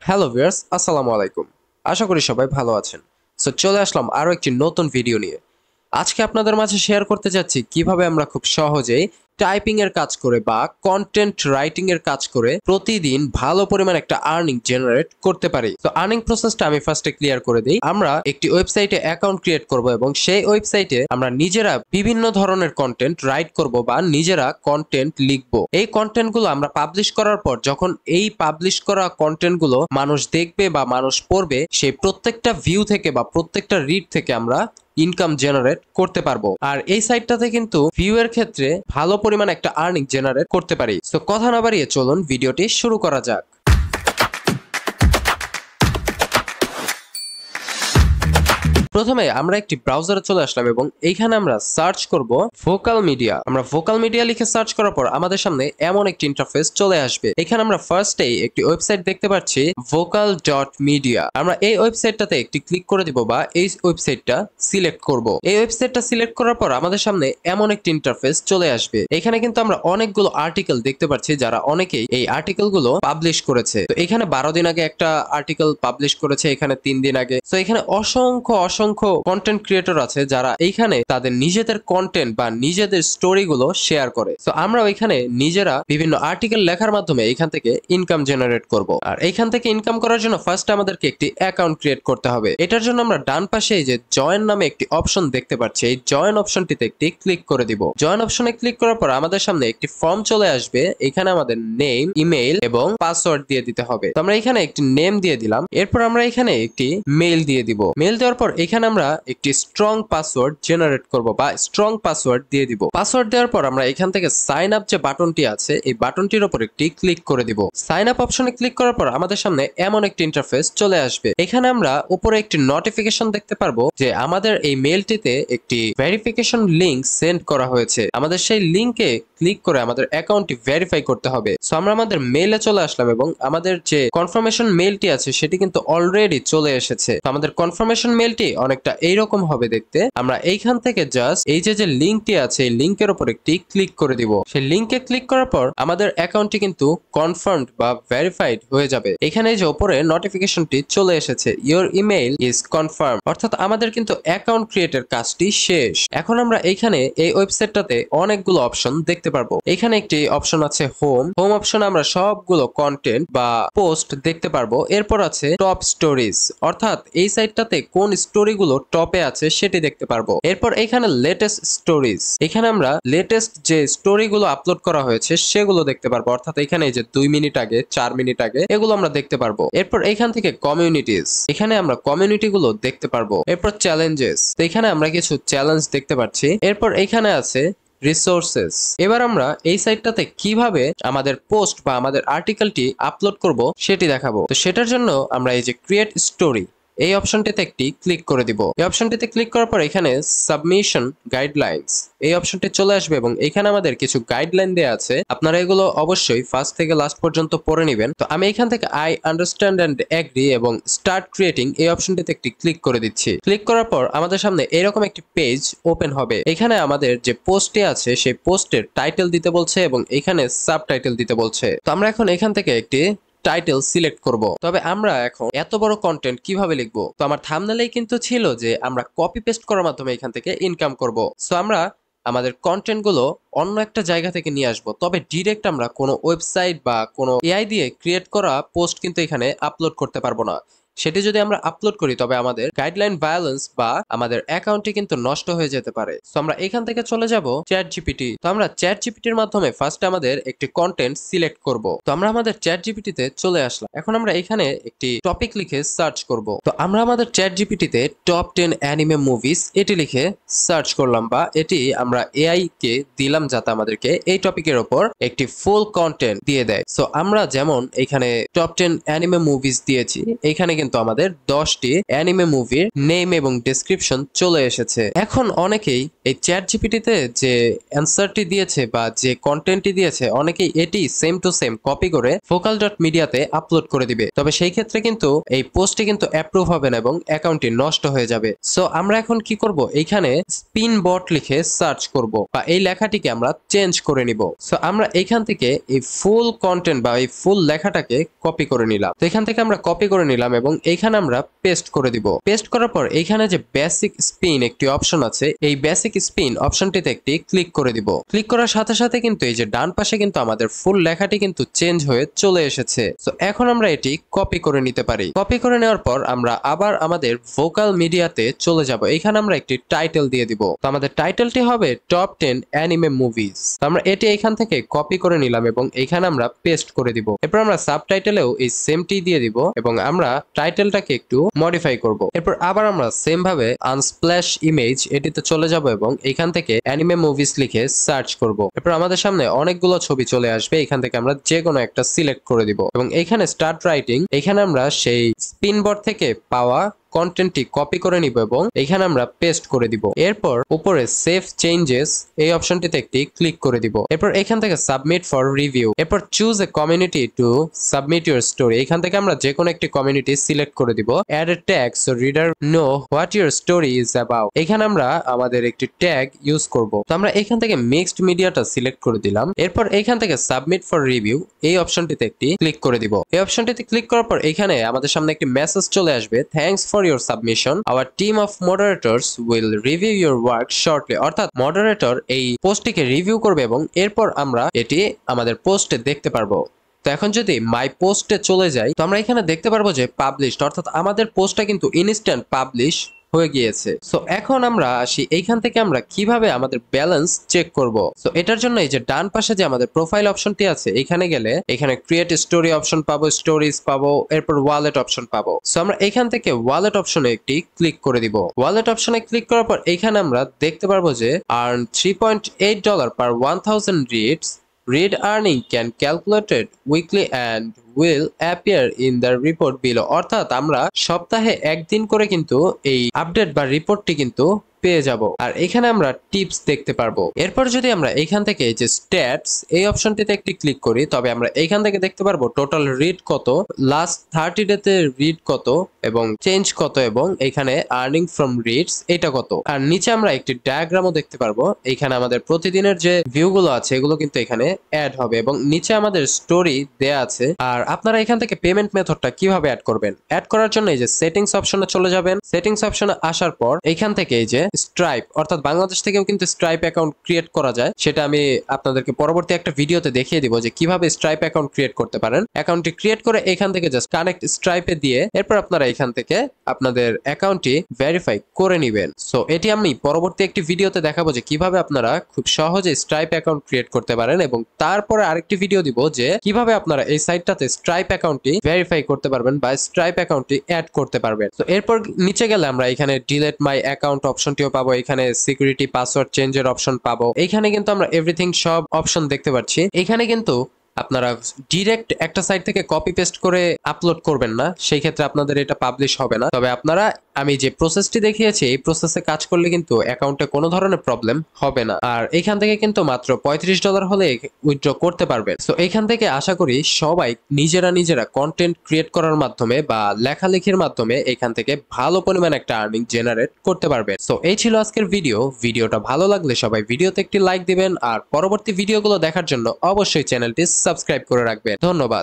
Hello viewers, আসসালামু আলাইকুম। আশা করি সবাই ভালো আছেন। সো চলে আসলাম আরো একটি নতুন ভিডিও নিয়ে। আজকে আপনাদের মাঝে শেয়ার করতে যাচ্ছি কিভাবে আমরা খুব সহজেই টাইপিং এর কাজ করে বা কন্টেন্ট রাইটিং এর কাজ করে প্রতিদিন ভালো পরিমাণ একটা আর্নিং জেনারেট করতে পারি। তো আর্নিং প্রসেসটা আমি ফার্স্টে ক্লিয়ার করে দিই। আমরা একটি ওয়েবসাইটে অ্যাকাউন্ট ক্রিয়েট করব এবং সেই ওয়েবসাইটে আমরা নিজেরা বিভিন্ন ধরনের কন্টেন্ট রাইট করব বা নিজেরা কন্টেন্ট লিখব। এই কন্টেন্ট গুলো আমরা পাবলিশ করার পর যখন এই পাবলিশ করা কন্টেন্ট গুলো মানুষ দেখবে বা মানুষ পড়বে, সেই প্রত্যেকটা ভিউ থেকে বা প্রত্যেকটা রিড থেকে আমরা ইনকাম জেনারেট করতে পারবো। আর এই সাইটটাতে কিন্তু ভিউ এর ক্ষেত্রে ভালো পরিমাণ একটা আর্নিং জেনারেট করতে পারি। তো কথা না বাড়িয়ে চলুন ভিডিওটি শুরু করা যাক। প্রথমে আমরা একটি ব্রাউজারে চলে আসলাম এবং এইখানে আমরা সার্চ করব ভোকাল মিডিয়া। আমরা ভোকাল মিডিয়া লিখে সার্চ করার পর আমাদের সামনে এমন একটি ইন্টারফেস চলে আসবে। এখানে আমরা ফার্স্টেই একটি ওয়েবসাইট দেখতে পাচ্ছি, vocal.media। আমরা এই ওয়েবসাইটটাতে একটি ক্লিক করে দিব বা এই ওয়েবসাইটটা সিলেক্ট করব। এই ওয়েবসাইটটা সিলেক্ট করার পর আমাদের সামনে এমন একটি ইন্টারফেস চলে আসবে। এখানে কিন্তু আমরা অনেকগুলো আর্টিকেল দেখতে পাচ্ছি, যারা অনেকেই এই আর্টিকেল গুলো পাবলিশ করেছে। তো এখানে 12 দিন আগে একটা আর্টিকেল পাবলিশ করেছে, এখানে 3 দিন আগে। তো এখানে অসংখ্য কন্টেন্ট ক্রিয়েটর আছে যারা এইখানে তাদের নিজেদের কন্টেন্ট বা নিজেদের স্টোরি গুলো শেয়ার করে। তো আমরা ওইখানে নিজেরা বিভিন্ন আর্টিকেল লেখার মাধ্যমে এখান থেকে ইনকাম জেনারেট করব। আর এইখান থেকে ইনকাম করার জন্য ফার্স্ট আমাদেরকে একটি অ্যাকাউন্ট ক্রিয়েট করতে হবে। এটার জন্য আমরা ডান পাশে এই যে জয়েন নামে একটি অপশন দেখতে পাচ্ছি, এই জয়েন অপশনটিতে একটি ক্লিক করে দিব। জয়েন অপশনে ক্লিক করার পর আমাদের সামনে একটি ফর্ম চলে আসবে। এখানে আমাদের নেম, ইমেইল এবং পাসওয়ার্ড দিয়ে দিতে হবে। তো আমরা এখানে একটি নেম দিয়ে দিলাম। এরপর আমরা এখানে একটি মেইল দিয়ে দিব। মেইল দেওয়ার পর এখানে আমরা একটি স্ট্রং পাসওয়ার্ড জেনারেট করব বা স্ট্রং পাসওয়ার্ড দিয়ে দিব। পাসওয়ার্ড দেওয়ার পর আমরা এখান থেকে সাইন আপ যে বাটনটি আছে, এই বাটনটির উপর একটি ক্লিক করে দিব। সাইন আপ অপশনে ক্লিক করার পর আমাদের সামনে এমন একটি ইন্টারফেস চলে আসবে। এখানে আমরা উপরে একটি নোটিফিকেশন দেখতে পারবো যে আমাদের এই মেইলটিতে একটি ভেরিফিকেশন লিংক সেন্ড করা হয়েছে। আমাদের সেই লিংকে ক্লিক করে আমাদের অ্যাকাউন্টটি ভেরিফাই করতে হবে। সো আমরা আমাদের মেইলে চলে আসলাম এবং আমাদের যে কনফার্মেশন মেইলটি আছে সেটি কিন্তু অলরেডি চলে এসেছে। তো আমাদের কনফার্মেশন মেইলটি অনেকটা এইরকম হবে দেখতে। আমরা এইখান থেকে জাস্ট এই যে লিংকটি আছে, এই লিংকের উপর একটি ক্লিক করে দিব। সেই লিংকে ক্লিক করার পর আমাদের অ্যাকাউন্টটি কিন্তু কনফার্মড বা ভেরিফাইড হয়ে যাবে। এখানে যে উপরে নোটিফিকেশনটি চলে এসেছে, ইওর ইমেইল ইজ কনফার্ম, অর্থাৎ আমাদের কিন্তু অ্যাকাউন্ট ক্রিয়েটের কাজটি শেষ। এখন আমরা এইখানে এই ওয়েবসাইটটাতে অনেকগুলো অপশন দেখতে পারবো। এখানে একটি অপশন আছে হোম অপশনে আমরা সবগুলো কন্টেন্ট বা পোস্ট দেখতে পারবো। এরপর আছে টপ স্টোরিজ, অর্থাৎ এই সাইটটাতে কোন স্টোরিগুলো টপে আছে সেটি দেখতে পারবো। এরপর এখানে লেটেস্ট স্টোরিজ, এখানে আমরা লেটেস্ট যে স্টোরিগুলো আপলোড করা হয়েছে সেগুলো দেখতে পারবো, অর্থাৎ এখানে যে 2 মিনিট আগে, 4 মিনিট আগে, এগুলো আমরা দেখতে পারবো। এরপর এখান থেকে কমিউনিটিজ, এখানে আমরা কমিউনিটি গুলো দেখতে পারবো। এরপর চ্যালেঞ্জেস, তো এখানে আমরা কিছু চ্যালেঞ্জ দেখতে পাচ্ছি। এরপর এখানে আছে রিসোর্সেস। এবার আমরা এই সাইটটাতে কিভাবে আমাদের পোস্ট বা আমাদের আর্টিকেলটি আপলোড করব সেটি দেখাবো। তো সেটার জন্য আমরা এই যে ক্রিয়েট স্টোরি, এই অপশনটিতে একটি ক্লিক করে দিব। এই অপশনটিতে ক্লিক করার পর এখানে সাবমিশন গাইডলাইন্স, এই অপশনটি চলে আসবে এবং এখানে আমাদের কিছু গাইডলাইন দেওয়া আছে। আপনারা এগুলো অবশ্যই ফার্স্ট থেকে লাস্ট পর্যন্ত পড়ে নেবেন। তো আমি এখান থেকে আই আন্ডারস্ট্যান্ড এন্ড এগ্রি এবং স্টার্ট ক্রিয়েটিং, এই অপশনটিতে একটি ক্লিক করে দিচ্ছি। ক্লিক করার পর আমাদের সামনে এরকম একটি পেজ ওপেন হবে। এখানে আমাদের যে পোস্টটি আছে সেই পোস্টের টাইটেল দিতে বলছে এবং এখানে সাবটাইটেল দিতে বলছে। তো আমরা এখন এখান থেকে একটি টাইটেল সিলেক্ট করব। তবে আমরা এখন এত বড় কন্টেন্ট কিভাবে লিখবো? তো আমার থাম্বনেলেই কিন্তু ছিল যে আমরা কপি পেস্ট করার মাধ্যমে এখান থেকে ইনকাম করব। সো আমরা আমাদের কন্টেন্ট গুলো অন্য একটা জায়গা থেকে নিয়ে আসবো, তবে ডিরেক্ট আমরা কোনো ওয়েবসাইট বা কোনো এআই দিয়ে ক্রিয়েট করা পোস্ট কিন্তু এখানে আপলোড করতে পারবো না। সেটি যদি আমরা আপলোড করি তবে আমাদের গাইডলাইন ভায়োলেন্স বা আমাদের অ্যাকাউন্টটি কিন্তু নষ্ট হয়ে যেতে পারে। সো আমরা এখান থেকে চলে যাব চ্যাট জিপিটি। তো আমরা চ্যাট জিপিটির মাধ্যমে ফার্স্ট আমাদের একটি কন্টেন্ট সিলেক্ট করব। তো আমরা আমাদের চ্যাট জিপিটিতে চলে আসলাম। এখন আমরা এখানে একটি টপিক লিখে সার্চ করব। তো আমরা আমাদের চ্যাট জিপিটিতে টপ 10 অ্যানিমে মুভিজ এটি লিখে সার্চ করলাম, বা এটি আমরা এআই কে দিলাম যাতে আমাদেরকে এই টপিকের উপর একটি ফুল কন্টেন্ট দিয়ে দেয়। সো আমরা যেমন এখানে টপ 10 অ্যানিমে মুভিজ দিয়েছি, এখানে কিন্তু আমাদের 10টি অ্যানিমে মুভির নেম এবং ডেসক্রিপশন চলে এসেছে। এখন অনেকেই এই চ্যাট জিপিটিতে যে অ্যান্সারটি দিয়েছে বা যে কন্টেন্টটি দিয়েছে অনেকেই এটি সেম টু সেম কপি করে focal.mediaতে আপলোড করে দিবে। তবে সেই ক্ষেত্রে কিন্তু এই পোস্টটি কিন্তু অ্যাপ্রুভ হবে না এবং অ্যাকাউন্টটি নষ্ট হয়ে যাবে। সো আমরা এখন কি করব, এইখানে স্পিন বট লিখে সার্চ করব বা এই লেখাটিকে আমরা চেঞ্জ করে নিব। সো আমরা এখান থেকে এই ফুল কন্টেন্ট বা এই ফুল লেখাটাকে কপি করে নিলাম। তো এখান থেকে আমরা কপি করে নিলাম এবং এইখানে আমরা পেস্ট করে দিব। পেস্ট করার পর এইখানে যে বেসিক স্পিন একটি অপশন আছে, এই বেসিক স্পিন অপশনটিতে একটি ক্লিক করে দিব। ক্লিক করার সাথে সাথে কিন্তু এই যে ডান পাশে কিন্তু আমাদের ফুল লেখাটি কিন্তু চেঞ্জ হয়ে চলে এসেছে। তো এখন আমরা এটি কপি করে নিতে পারি। কপি করে নেওয়ার পর আমরা আবার আমাদের ভোকাল মিডিয়াতে চলে যাব। এখানে আমরা একটি টাইটেল দিয়ে দিব। তো আমাদের টাইটেলটি হবে টপ 10 অ্যানিমে মুভিজ। আমরা এটি এখান থেকে কপি করে নিলাম এবং এখানে আমরা পেস্ট করে দিব। এরপর আমরা সাবটাইটেলেও এই সেমটি দিয়ে দিব এবং আমরা টাইটেলটাকে একটু মডিফাই করব। এরপর আবার আমরা সেম ভাবে আনস্প্ল্যাশ ইমেজ এটিতে চলে যাব এবং এখান থেকে অ্যানিমে মুভিজ লিখে সার্চ করব। এরপর আমাদের সামনে অনেকগুলো ছবি চলে আসবে। এখান থেকে আমরা যে কোনো একটা সিলেক্ট করে দিব এবং এখানে স্টার্ট রাইটিং, এখানে আমরা সেই স্পিনবোর্ড থেকে পাওয়া কন্টেন্টটি কপি করে নিব এবং এখানে আমরা পেস্ট করে দিব। এরপর উপরে সেভ চেঞ্জেস এই অপশনটিতে একটি ক্লিক করে দিব। এরপর এখান থেকে সাবমিট ফর রিভিউ, এরপর choose a community to submit your story. এখান থেকে আমরা যে কোনো একটি কমিউনিটি সিলেক্ট করে দিব। Add a tag so reader know what your story is about. এখানে আমরা আমাদের একটি ট্যাগ ইউজ করব। তো আমরা এখান থেকে মিক্সড মিডিয়াটা সিলেক্ট করে দিলাম। এরপর এখান থেকে সাবমিট ফর রিভিউ এই অপশনটিতে একটি ক্লিক করে দিব। এই অপশনটিতে ক্লিক করার পর এখানে আমাদের সামনে একটি মেসেজ চলে আসবে, thanks for your submission, our team of moderators will review your work shortly। অর্থাৎ মডারেটর এই পোস্টটিকে রিভিউ করবে এবং এরপর আমরা এটি আমাদের পোস্টে দেখতে পারবো। তো এখন যদি মাই পোস্টে চলে যাই তো আমরা এখানে দেখতে পারবো যে পাবলিশড, অর্থাৎ আমাদের পোস্টটা কিন্তু ইনস্ট্যান্ট পাবলিশ হয়ে গিয়েছে। সো এখন আমরা আসি এইখান থেকে আমরা কিভাবে আমাদের ব্যালেন্স চেক করব। সো এটার জন্য এই যে ডান পাশে যে আমাদের প্রোফাইল অপশনটি আছে এখানে গেলে এখানে ক্রিয়েট স্টোরি অপশন পাবো, স্টোরিজ পাবো, এরপর ওয়ালেট অপশন পাবো। সো আমরা এখান থেকে ওয়ালেট অপশনে একটি ক্লিক করে দিব। ওয়ালেট অপশনে ক্লিক করার পর এখানে আমরা দেখতে পারবো যে earn $3.8 per 1000 reads. Read earning can calculated weekly and will appear in the report below। অর্থাৎ আমরা সপ্তাহে একদিন করে কিন্তু এই আপডেট বা রিপোর্টটি কিন্তু পেয়ে যাব। আর এখানে আমরা টিপস দেখতে পারবো। এরপর যদি আমরা এখান থেকে এই যে স্ট্যাটস এই অপশনটিতে একটি ক্লিক করি তবে আমরা এখান থেকে দেখতে পারবো টোটাল রিড কত, লাস্ট 30 ডেতে রিড কত এবং চেঞ্জ কত এবং এখানে আর্নিং ফ্রম রিডস এটা কত। আর নিচে আমরা একটি ডায়াগ্রামও দেখতে পারবো। এখানে আমাদের প্রতিদিনের যে ভিউগুলো আছে এগুলো কিন্তু এখানে অ্যাড হবে এবং নিচে আমাদের স্টোরি দেয়া আছে। আর আপনারা এখান থেকে পেমেন্ট মেথডটা কিভাবে অ্যাড করবেন, অ্যাড করার জন্য এই যে সেটিংস অপশনে চলে যাবেন। সেটিংস অপশনে আসার পর এখান থেকে এই যে স্ট্রাইপ, অর্থাৎ বাংলাদেশ থেকেও কিন্তু স্ট্রাইপ অ্যাকাউন্ট ক্রিয়েট করা যায়, সেটা আমি আপনাদেরকে পরবর্তী একটা ভিডিওতে দেখিয়ে দিব যে কিভাবে স্ট্রাইপ অ্যাকাউন্ট ক্রিয়েট করতে পারেন। অ্যাকাউন্টটি ক্রিয়েট করে এখান থেকে জাস্ট কানেক্ট স্ট্রাইপে দিয়ে এরপর আপনারা এখান থেকে আপনাদের অ্যাকাউন্টটি ভেরিফাই করে নেবেন। সো এটি আমি পরবর্তী একটি ভিডিওতে দেখাবো যে কিভাবে আপনারা খুব সহজে স্ট্রাইপ অ্যাকাউন্ট ক্রিয়েট করতে পারেন এবং তারপরে আরেকটি ভিডিও দিব যে কিভাবে আপনারা এই সাইটটাতে স্ট্রাইপ অ্যাকাউন্টটি ভেরিফাই করতে পারবেন বা স্ট্রাইপ অ্যাকাউন্টটি অ্যাড করতে পারবেন। তো এরপর নিচে গেলে আমরা এখানে ডিলিট মাই অ্যাকাউন্ট অপশনটিও পাবো, এখানে সিকিউরিটি পাসওয়ার্ড চেঞ্জের অপশন পাবো। এখানে কিন্তু আমরা এভরিথিং সব অপশন দেখতে পাচ্ছি। এখানে কিন্তু আপনারা ডিরেক্ট একটা সাইট থেকে কপি পেস্ট করে আপলোড করবেন না, সেই ক্ষেত্রে আপনাদের এটা পাবলিশ হবে না। তবে আপনারা আমি যে প্রসেসটি দেখিয়েছি এই প্রসেসে কাজ করলে কিন্তু অ্যাকাউন্টে কোনো ধরনের প্রবলেম হবে না। আর এখান থেকে কিন্তু মাত্র $35 হলে উইথড্র করতে পারবেন। সো এখান থেকে আশা করি সবাই নিজেরা কন্টেন্ট ক্রিয়েট করার মাধ্যমে বা লেখালেখির মাধ্যমে এখান থেকে ভালো পরিমাণ একটা আর্নিং জেনারেট করতে পারবেন। সো এই ছিল আজকের ভিডিওটা ভালো লাগলে সবাই ভিডিওতে একটি লাইক দিবেন আর পরবর্তী ভিডিওগুলো দেখার জন্য অবশ্যই চ্যানেলটি সাবস্ক্রাইব করে রাখবেন। ধন্যবাদ।